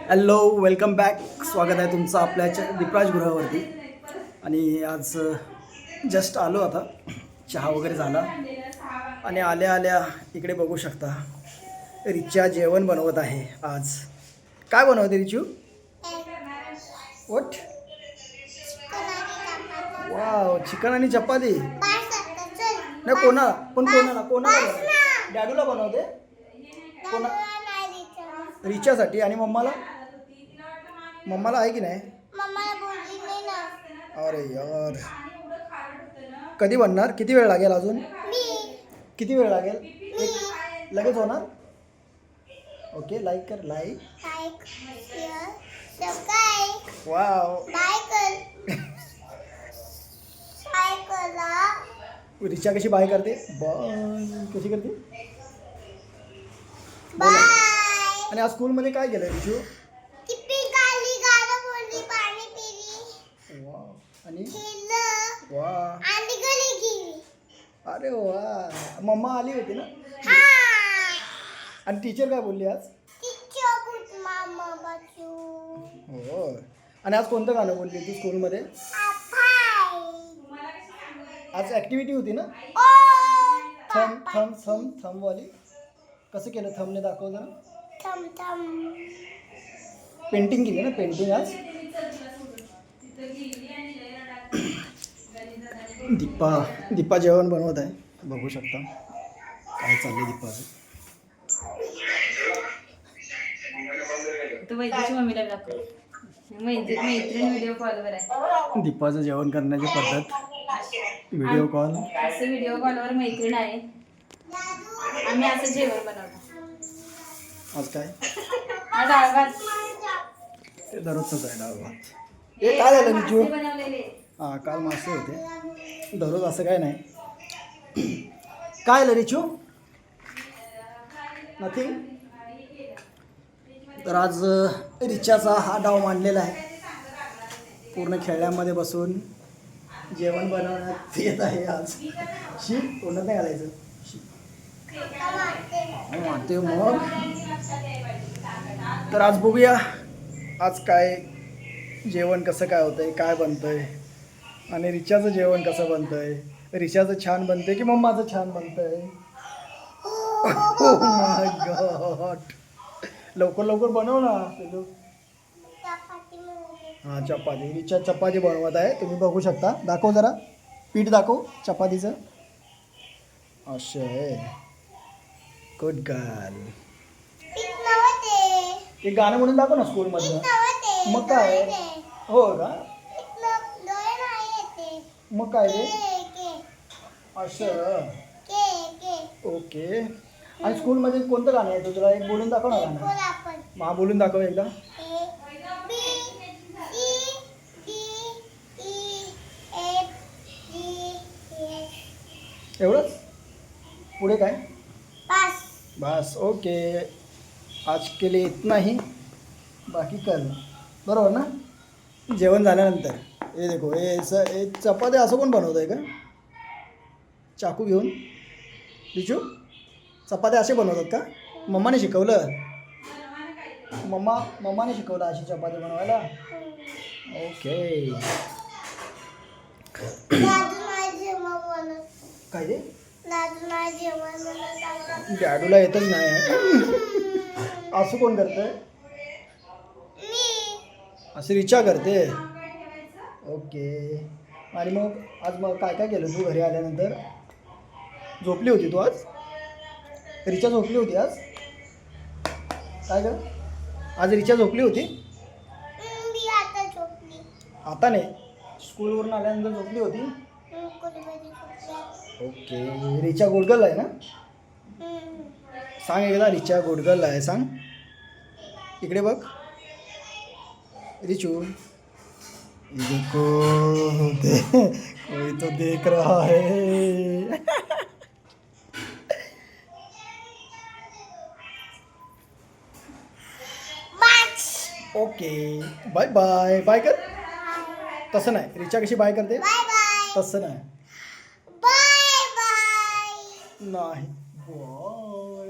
Hello, welcome back. स्वागत आहे तुमचं आपल्या दीपराज गृहावरती. आणि आज जस्ट आलो, आता चहा वगैरे झाला आणि आल्या आल्या इकडे बघू शकता रिचा जेवण बनवत आहे. आज काय बनवते रिचू? वॉट? वाव, चिकन आणि चपाती. नाही, कोणाला बनवते? डॅडूला बनवते? कोणा? रिचासाठी. आणि मम्माला आहे की नाही? अरे यार, कधी बनणार? किती वेळ लागेल अजून? किती वेळ लागेल? लगेच होणार? ओके, लाईक कर. Like wow. रिचा कशी बाय करते? बाय कशी करते? आणि आज स्कूलमध्ये काय केलं रिचू? आणि वा, अरे वा, मम्मा आली होती ना? आणि टीचर काय बोलली आज? हो. आणि आज कोणतं गाणं बोलली तू स्कूलमध्ये? आज ऍक्टिव्हिटी होती ना? थम थम थम थम वाली. कसं केलं? थमने दाखव जरा. पेंटिंग केली ना? पेंटिंग आज दीपा जेवण बनवत आहे. बघू शकता काय चाललंय दीपाचं. दीपाचं जेवण करण्याची पद्धत. व्हिडिओ कॉलवर मैत्रीण आहे. आम्ही असं जेवण बनवतो. आज काय? डाळ भात. ते दररोजच आहे डाळ भात. हे काय झालं रिचू? हां, काल मासे होते. दररोज असं काय नाही. काय झालं रिचू? नथिंग. तर आज रिचाचा हा डाव मांडलेला आहे. पूर्ण खेळण्यामध्ये बसून जेवण बनवण्यात येत आहे आज. तोंडात नाही घालायचं. मारते मग. तर आज बघूया आज काय जेवण कसं काय होतंय, काय बनतंय. आणि रिचाचं जेवण कसं बनतंय. रिचाचं छान बनतंय की मम्माचं छान बनतंय? ओह माय गॉड, लवकर लवकर बनव ना. हां, चपाती. रिचा चपाती बनवत आहे. तुम्ही बघू शकता. दाखव जरा पीठ, दाखव चपातीचं. असं आहे. Good girl. ते गाणं म्हणून दाखव ना स्कूलमधलं. मग काय? हो का? मग काय ते? असं. ओके. आणि स्कूलमध्ये कोणतं गाणं आहे तुला? एक बोलून दाखव ना गाणं. मा बोलून दाखव एकदा. एवढंच? पुढे काय? बस. ओके, आज के लिए इतना ही, बाकी कल. बरोबर ना? जेवण झाल्यानंतर हे देखो, हे चपाती असं कोण बनवत आहे का? चाकू घेऊन. रिचू, चपात्या असे बनवतात का? मम्माने शिकवलं? मम्माने शिकवलं अशी चपाती बनवायला? ओके. काय ते? डॅडूला येतच नाही. असं कोण करतंय? असं रिचा करते. ओके. आणि मग काय काय केलं तू घरी आल्यानंतर? झोपली होती तू आज? रिचा झोपली होती आज? काय ग? आज रिचा झोपली होती? आता नाही, स्कूलवरून आल्यानंतर झोपली होती. ओके. रिचा गुडगल आहे ना? सांग एकदा, रिचा गुडगल आहे सांग. इकडे बघ रिचू. देखो कोई तो देख रहा है. Okay, bye bye. बाय कर. तसं नाही, रिचा कशी बाय करते तसं नाही. नाही, बॉय.